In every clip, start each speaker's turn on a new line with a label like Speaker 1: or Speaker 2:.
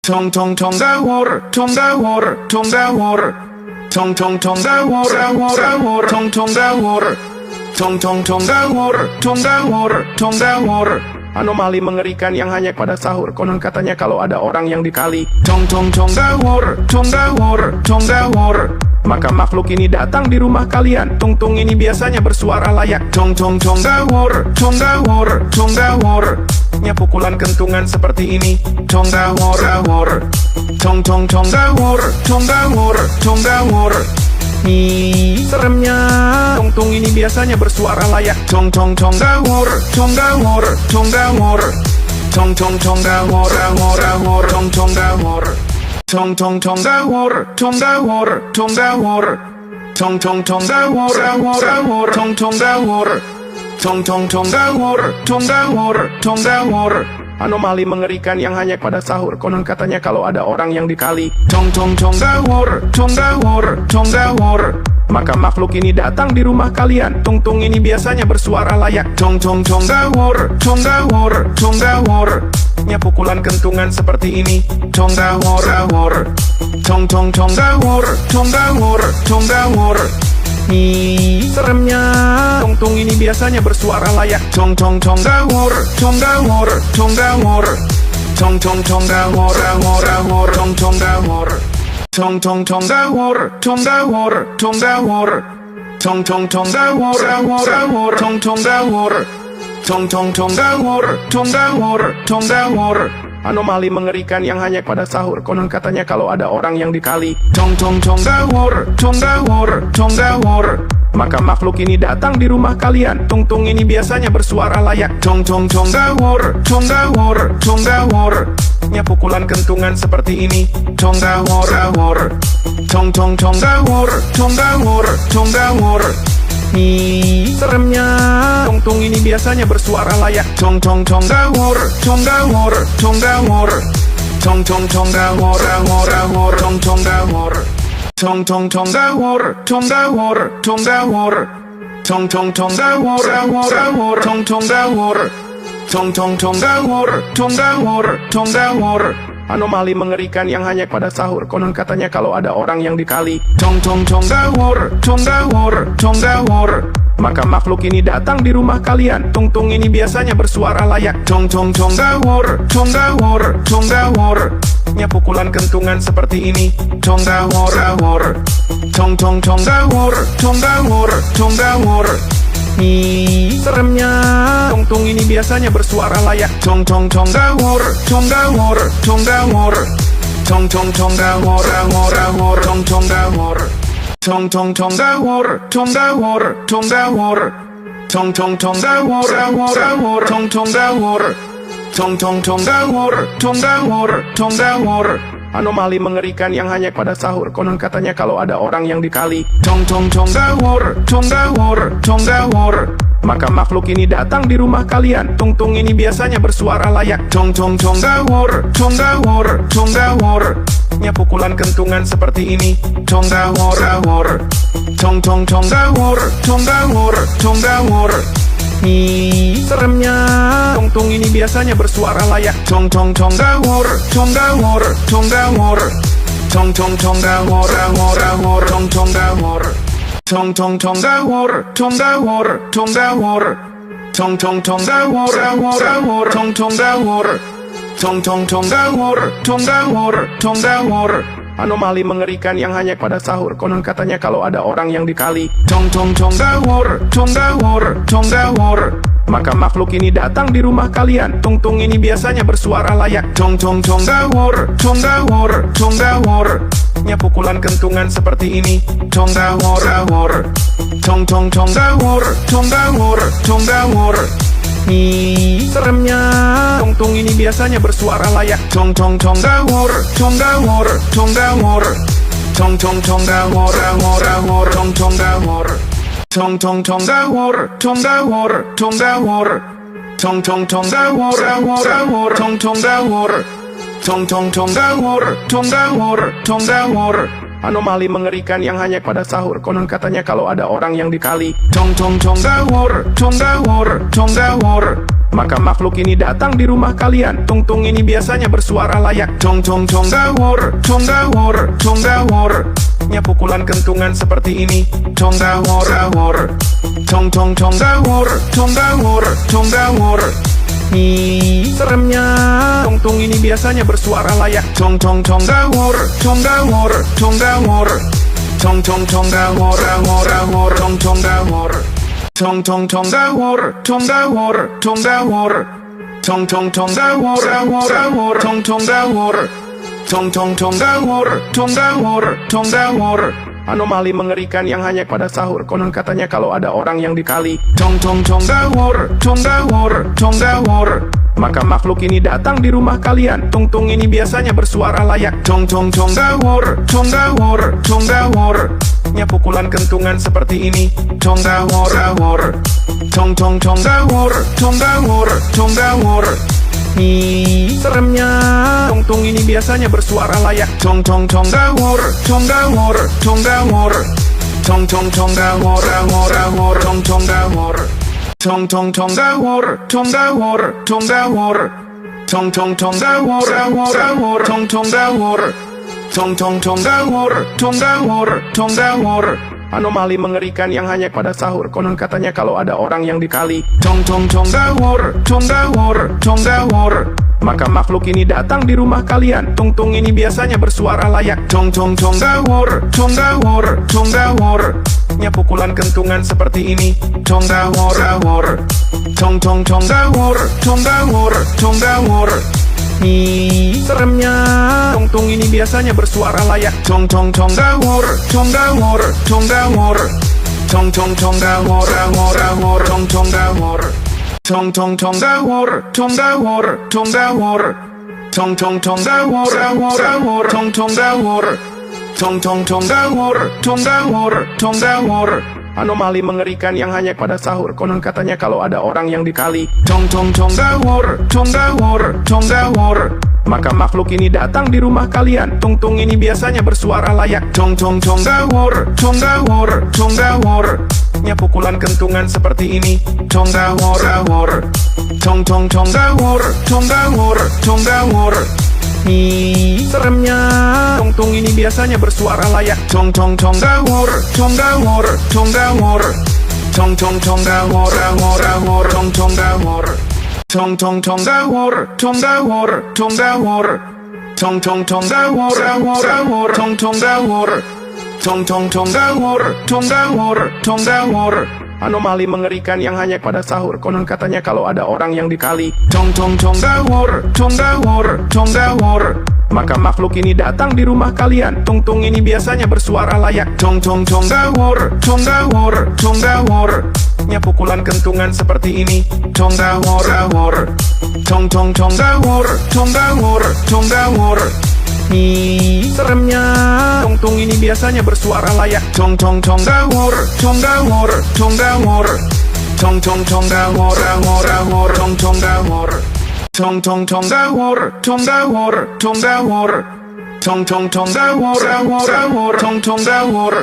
Speaker 1: Tong tong tong dahur, tong dahur, tong dahur. Tong tong tong dahur, dahur, dahur, tong tong dahur. Tong tong tong dahur, tong dahur, tong dahur. Anomali mengerikan yang hanya pada sahur. Konon katanya kalau ada orang yang dikali. Tong tong tong dahur, tong dahur, tong dahur. Maka makhluk ini datang di rumah kalian. Tung tung ini biasanya bersuara layak. Tong tong tong dahur, tong dahur, tong dahur. Nya pukulan kentungan seperti ini. Tong dahur, dahur. Tong tong tong dahur, tong dahur, tong dahur. Seremnya. Tung tung ini biasanya bersuara layak. Tong tong tong dahur, tong dahur, tong dahur. Tong tong tong dahur, dahur, dahur, tong tong dahur. Tong tong tong dahur, tong dahur, tong dahur. Tong tong tong dahur, dahur, dahur, tong tong dahur. Tong tong tong dahur, tong dahur, tong dahur. Anomali mengerikan yang hanya pada sahur. Konon katanya kalau ada orang yang dikali. Tong tong tong dahur, tong dahur, tong dahur. Maka makhluk ini datang di rumah kalian. Tung tung ini biasanya bersuara layak. Tong tong tong dahur, tong dahur, tong dahur. Nya pukulan kentungan seperti ini. Tong dahur, dahur. Tong tong tong dahur, tong dahur, tong dahur. Seremnya. Tung tung ini biasanya bersuara layak. Tong tong tong dahur, tong dahur, tong dahur. Tong tong tong dahur, dahur, dahur, tong tong dahur. Tong tong tong dahur, tong dahur, tong dahur. Tong tong tong dahur, dahur, dahur, tong tong dahur. Tong tong tong dahur, tong dahur, tong dahur. Anomali mengerikan yang hanya pada sahur. Konon katanya kalau ada orang yang dikali. Tong tong tong dahur, tong dahur, tong dahur. Maka makhluk ini datang di rumah kalian. Tung tung ini biasanya bersuara layak. Tong tong tong dahur, tong dahur, tong dahur. Nya pukulan kentungan seperti ini. Tong dahur, dahur. Tong tong tong dahur, tong dahur, tong dahur. Seremnya. Tung tung ini biasanya bersuara layak. Tong tong tong dahur, tong dahur, tong dahur. Tong tong tong dahur, dahur, dahur, tong tong dahur. Tong tong tong dahur, tong dahur, tong dahur. Tong tong tong dahur, dahur, dahur, tong tong dahur. Tong tong tong dahur, tong dahur, tong dahur. Anomali mengerikan yang hanya pada sahur. Konon katanya kalau ada orang yang dikali. Tong tong tong dahur, tong dahur, tong dahur. Maka makhluk ini datang di rumah kalian. Tung tung ini biasanya bersuara layak. Tong tong tong dahur, tong dahur, tong dahur. Nya pukulan kentungan seperti ini. Tong dahur, dahur. Tong tong tong dahur, tong dahur, tong dahur. Seremnya. Tung tung ini biasanya bersuara layak. Tong tong tong dahur, tong dahur, tong dahur. Tong tong tong dahur, dahur, dahur, tong tong dahur. Tong tong tong dahur, tong dahur, tong dahur. Tong tong tong dahur, dahur, dahur, tong tong dahur. Tong tong tong dahur, tong dahur, tong dahur. Anomali mengerikan yang hanya pada sahur. Konon katanya kalau ada orang yang dikali. Tong tong tong dahur, tong dahur, tong dahur. Maka makhluk ini datang di rumah kalian. Tung tung ini biasanya bersuara layak. Tong tong tong dahur, tong dahur, tong dahur. Nya pukulan kentungan seperti ini. Tong dahur, dahur. Tong tong tong dahur, tong dahur, tong dahur. Seremnya. Tung tung ini biasanya bersuara layak. Tong tong tong dahur, tong dahur, tong dahur. Tong tong tong dahur, dahur, dahur, tong tong dahur. Tong tong tong dahur, tong dahur, tong dahur. Tong tong tong dahur, dahur, dahur, tong tong dahur. Tong tong tong dahur, tong dahur, tong dahur. Anomali mengerikan yang hanya pada sahur. Konon katanya kalau ada orang yang dikali. Tong tong tong dahur, tong dahur, tong dahur. Maka makhluk ini datang di rumah kalian. Tung tung ini biasanya bersuara layak. Tong tong tong dahur, tong dahur, tong dahur. Nya pukulan kentungan seperti ini. Tong dahur, dahur. Tong tong tong dahur, tong dahur, tong dahur. Seremnya. Tung tung ini biasanya bersuara layak. Tong tong tong dahur, tong dahur, tong dahur. Tong tong tong dahur, dahur, dahur, tong tong dahur. Tong tong tong dahur, tong dahur, tong dahur. Tong tong tong dahur, dahur, dahur, tong tong dahur. Tong tong tong dahur, tong dahur, tong dahur. Anomali mengerikan yang hanya pada sahur. Konon katanya kalau ada orang yang dikali. Tong tong tong dahur, tong dahur, tong dahur. Maka makhluk ini datang di rumah kalian. Tung-tung ini biasanya bersuara layak. Tong-tong-tong dahur, tong dahur, tong dahur. Nya pukulan kentungan seperti ini. Tong dahur, dahur. Tong-tong-tong dahur, tong dahur, tong dahur. Seremnya. Tung-tung ini biasanya bersuara layak. Tong-tong-tong dahur, tong dahur, tong dahur. Tong-tong-tong dahur, dahur, dahur, tong-tong dahur. Tong-tong-tong dahur, tong dahur, tong dahur. Tong-tong-tong dahur, dahur, dahur, tong-tong dahur. Tong-tong-tong dahur, tong dahur, tong dahur. Anomali mengerikan yang hanya pada sahur. Konon katanya kalau ada orang yang dikali. Tong-tong-tong dahur, tong dahur, tong dahur. Maka makhluk ini datang di rumah kalian. Tung-tung ini biasanya bersuara layak. Tong-tong-tong dahur, tong dahur, tong dahur. Nya pukulan kentungan seperti ini. Tong dahur, dahur. Tong-tong-tong dahur, tong dahur, tong dahur. Seremnya. Tung-tung ini biasanya bersuara layak. Tong-tong-tong dahur, tong dahur, tong dahur. Tong-tong-tong dahur, dahur, dahur, tong-tong dahur. Tong-tong-tong dahur, tong dahur, tong dahur. Tong-tong-tong dahur, dahur, dahur, tong-tong dahur. Tong-tong-tong dahur, tong dahur, tong dahur. Anomali mengerikan yang hanya pada sahur. Konon katanya kalau ada orang yang dikali. Tong-tong-tong dahur, tong dahur, tong dahur. Maka makhluk ini datang di rumah kalian. Tung-tung ini biasanya bersuara layak. Tong-tong-tong dahur, tong dahur, tong dahur. Nya pukulan kentungan seperti ini. Tong dahur, dahur. Tong-tong-tong dahur, tong dahur, tong dahur. Seremnya. Tung-tung ini biasanya bersuara layak. Tong-tong-tong dahur, tong dahur, tong dahur. Tong-tong-tong dahur, dahur, dahur, tong-tong dahur. Tong-tong-tong dahur, tong dahur, tong dahur. Tong-tong-tong dahur, dahur, dahur, tong-tong dahur. Tong-tong-tong dahur, tong dahur, tong dahur. Anomali mengerikan yang hanya pada sahur. Konon katanya kalau ada orang yang dikali. Tong-tong-tong dahur, tong dahur, tong dahur. Maka makhluk ini datang di rumah kalian. Tung-tung ini biasanya bersuara layak. Tong-tong-tong dahur, tong dahur, tong dahur. Nya pukulan kentungan seperti ini. Tong dahur, dahur. Tong-tong-tong dahur, tong dahur, tong dahur. Seremnya. Tung-tung ini biasanya bersuara layak. Tong-tong-tong dahur, tong dahur, tong dahur. Tong-tong-tong dahur, dahur, dahur, tong-tong dahur. Tong-tong-tong dahur, tong dahur, tong dahur. Tong-tong-tong dahur, dahur, dahur, tong-tong dahur. Tong-tong-tong dahur, tong dahur, tong dahur. Anomali mengerikan yang hanya pada sahur. Konon katanya kalau ada orang yang dikali. Tong-tong-tong dahur, tong dahur, tong dahur. Maka makhluk ini datang di rumah kalian. Tung-tung ini biasanya bersuara layak. Tong-tong-tong dahur, tong dahur, tong dahur. Nya pukulan kentungan seperti ini. Tong dahur, dahur. Tong-tong-tong dahur, tong dahur, tong dahur. Seremnya. Tung-tung ini biasanya bersuara layak. Tong-tong-tong dahur, tong dahur, tong dahur. Tong-tong-tong dahur, dahur, dahur, tong-tong dahur. Tong-tong-tong dahur, tong dahur, tong dahur. Tong-tong-tong dahur, dahur, dahur, tong-tong dahur.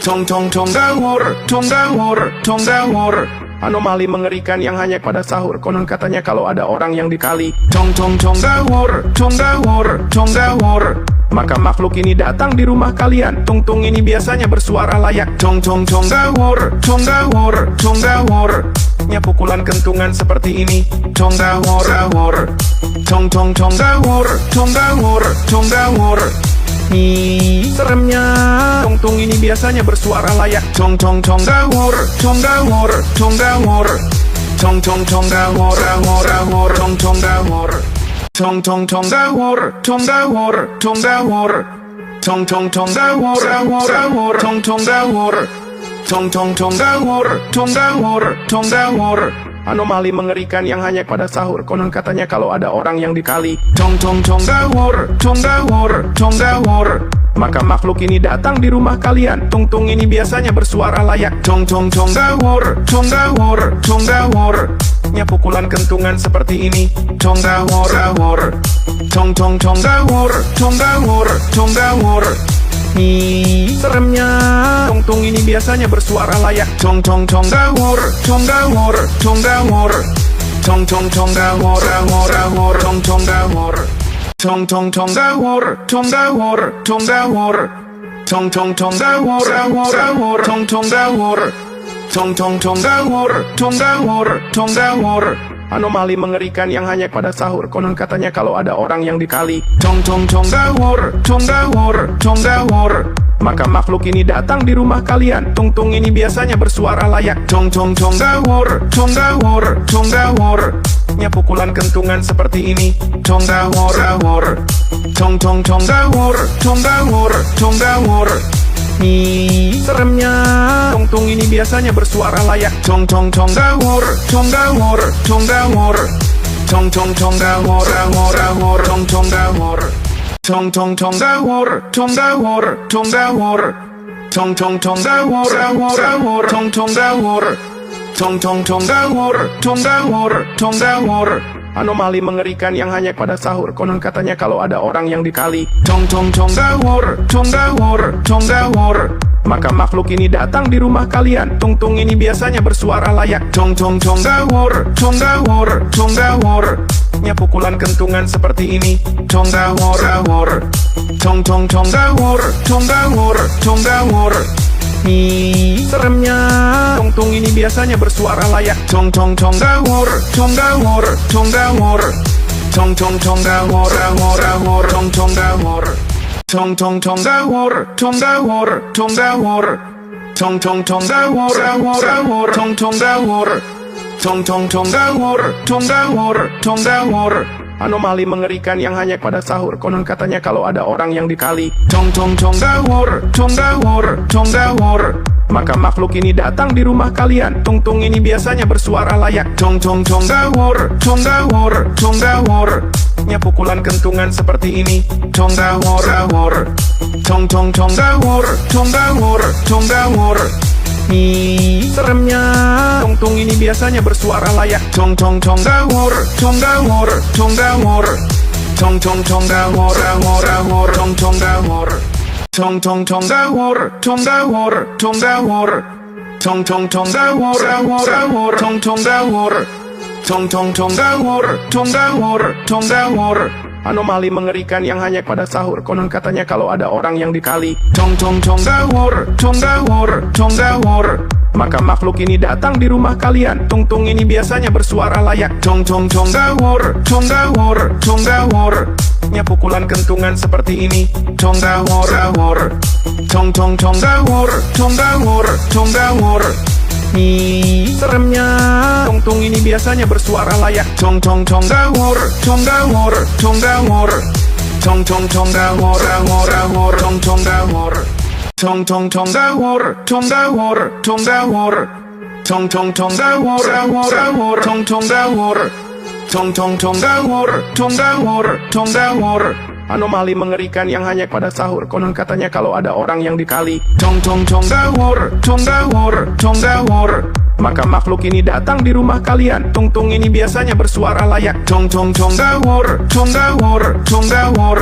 Speaker 1: Tong-tong-tong dahur, tong dahur, tong dahur. Anomali mengerikan yang hanya pada sahur. Konon katanya kalau ada orang yang dikali. Tong-tong-tong dahur, tong dahur, tong dahur. Maka makhluk ini datang di rumah kalian. Tung-tung ini biasanya bersuara layak. Tong-tong-tong dahur, tong dahur, tong dahur. Nya pukulan kentungan seperti ini. Tong dahur, dahur. Tong-tong-tong dahur, tong dahur, tong dahur. Seremnya. Tung-tung ini biasanya bersuara layak. Tong-tong-tong dahur, tong dahur, tong dahur. Tong-tong-tong dahur, dahur, dahur, tong-tong dahur. Tong-tong-tong dahur, tong dahur, tong dahur. Tong-tong-tong dahur, dahur, dahur, tong-tong dahur. Tong-tong-tong dahur, tong dahur, tong dahur. Anomali mengerikan yang hanya pada sahur. Konon katanya kalau ada orang yang dikali. Tong-tong-tong dahur, tong dahur, tong dahur. Maka makhluk ini datang di rumah kalian. Tung-tung ini biasanya bersuara layak. Tong-tong-tong dahur, tong dahur, tong dahur. Nya pukulan kentungan seperti ini. Tong dahur, dahur. Tong-tong-tong dahur, tong dahur, tong dahur. Seremnya. Tung-tung ini biasanya bersuara layak. Tong-tong-tong dahur, tong dahur, tong dahur. Tong tong tong dahur, dahur, dahur, tong tong dahur. Tong tong tong dahur, tong dahur, tong dahur. Tong tong tong dahur, dahur, dahur, tong tong dahur. Tong tong tong dahur, tong dahur, tong dahur. Anomali mengerikan yang hanya pada sahur. Konon katanya kalau ada orang yang dikali. Tong tong tong dahur, tong dahur, tong dahur. Maka makhluk ini datang di rumah kalian. Tung tung ini biasanya bersuara layak. Tong tong tong dahur, tong dahur, tong dahur. Nya pukulan kentungan seperti ini. Tong dahur, dahur. Tong tong tong dahur, tong dahur, tong dahur. Seremnya. Tung tung ini biasanya bersuara layak. Tong tong tong dahur, tong dahur, tong dahur. Tong tong tong dahur, dahur, dahur, tong tong dahur. Tong tong tong dahur, tong dahur, tong dahur. Tong tong tong dahur, dahur, dahur, tong tong dahur. Tong tong tong dahur, tong dahur, tong dahur. Anomali mengerikan yang hanya pada sahur. Konon katanya kalau ada orang yang dikali. Tong tong tong dahur, tong dahur, tong dahur. Maka makhluk ini datang di rumah kalian. Tung tung ini biasanya bersuara layak. Tong tong tong dahur, tong dahur, tong dahur. Nya pukulan kentungan seperti ini. Tong dahur, dahur. Tong tong tong dahur, tong dahur, tong dahur. Seremnya. Tung tung ini biasanya bersuara layak. Tong tong tong dahur, tong dahur, tong dahur. Tong tong tong dahur, dahur, dahur, tong tong dahur. Tong tong tong dahur, tong dahur, tong dahur. Tong tong tong dahur, dahur, dahur, tong tong dahur. Tong tong tong dahur, tong dahur, tong dahur. Anomali mengerikan yang hanya pada sahur. Konon katanya kalau ada orang yang dikali. Tong tong tong dahur, tong dahur, tong dahur. Maka makhluk ini datang di rumah kalian. Tung tung ini biasanya bersuara layak. Tong tong tong dahur, tong dahur, tong dahur. Nya pukulan kentungan seperti ini. Tong dahur, dahur. Tong tong tong dahur, tong dahur, tong dahur. Seremnya. Tung tung ini biasanya bersuara layak. Tong tong tong dahur, tong dahur, tong dahur. Tong tong tong dahur, dahur, dahur, tong tong dahur. Tong tong tong dahur, tong dahur, tong dahur. Tong tong tong dahur, dahur, dahur, tong tong dahur. Tong tong tong dahur, tong dahur, tong dahur. Anomali mengerikan yang hanya pada sahur. Konon katanya kalau ada orang yang dikali. Tong tong tong dahur, tong dahur, tong dahur. Maka makhluk ini datang di rumah kalian. Tung tung ini biasanya bersuara layak. Tong tong tong dahur, tong dahur, tong dahur. Nya pukulan kentungan seperti ini. Tong dahur, dahur. Tong tong tong dahur, tong dahur, tong dahur. Seremnya. Tung tung ini biasanya bersuara layak. Tong tong tong dahur, tong dahur, tong dahur. Tong tong tong dahur, dahur, dahur, tong tong dahur. Tong tong tong dahur, tong dahur, tong dahur. Tong tong tong dahur, dahur, dahur, tong tong dahur. Tong tong tong dahur, tong dahur, tong dahur. Anomali mengerikan yang hanya pada sahur. Konon katanya kalau ada orang yang dikali. Tong tong tong dahur, tong dahur, tong dahur. Maka makhluk ini datang di rumah kalian. Tung tung ini biasanya bersuara layak. Tong tong tong dahur, tong dahur, tong dahur.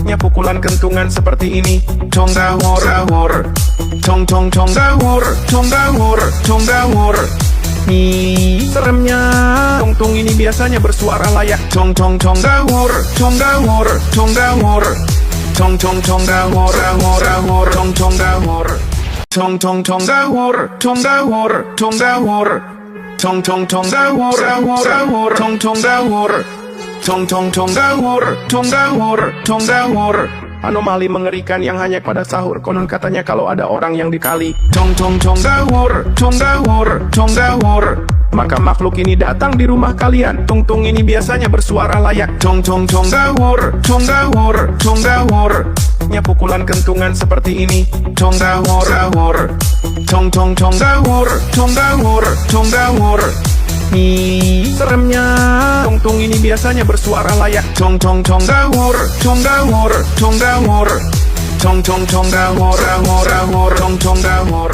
Speaker 1: Nya pukulan kentungan seperti ini. Tong dahur, dahur. Tong tong tong dahur, tong dahur, tong dahur. Seremnya. Tung tung ini biasanya bersuara layak. Tong tong tong dahur, tong dahur, tong dahur. Tong tong tong dahur, dahur, dahur, tong tong dahur. Tong tong tong dahur, tong dahur, tong dahur. Tong tong tong dahur, dahur, dahur, tong tong dahur. Tong tong tong dahur, tong dahur, tong dahur. Anomali mengerikan yang hanya pada sahur. Konon katanya kalau ada orang yang dikali. Tong tong tong dahur, tong dahur, tong dahur. Maka makhluk ini datang di rumah kalian. Tung tung ini biasanya bersuara layak. Tong tong tong dahur, tong dahur, tong dahur. Nya pukulan kentungan seperti ini. Tong dahur, dahur. Tong tong tong dahur, tong dahur, tong dahur. Seremnya. Tung tung ini biasanya bersuara layak. Tong tong tong dahur, tong dahur, tong dahur. Tong tong tong dahur, dahur, dahur, tong tong dahur.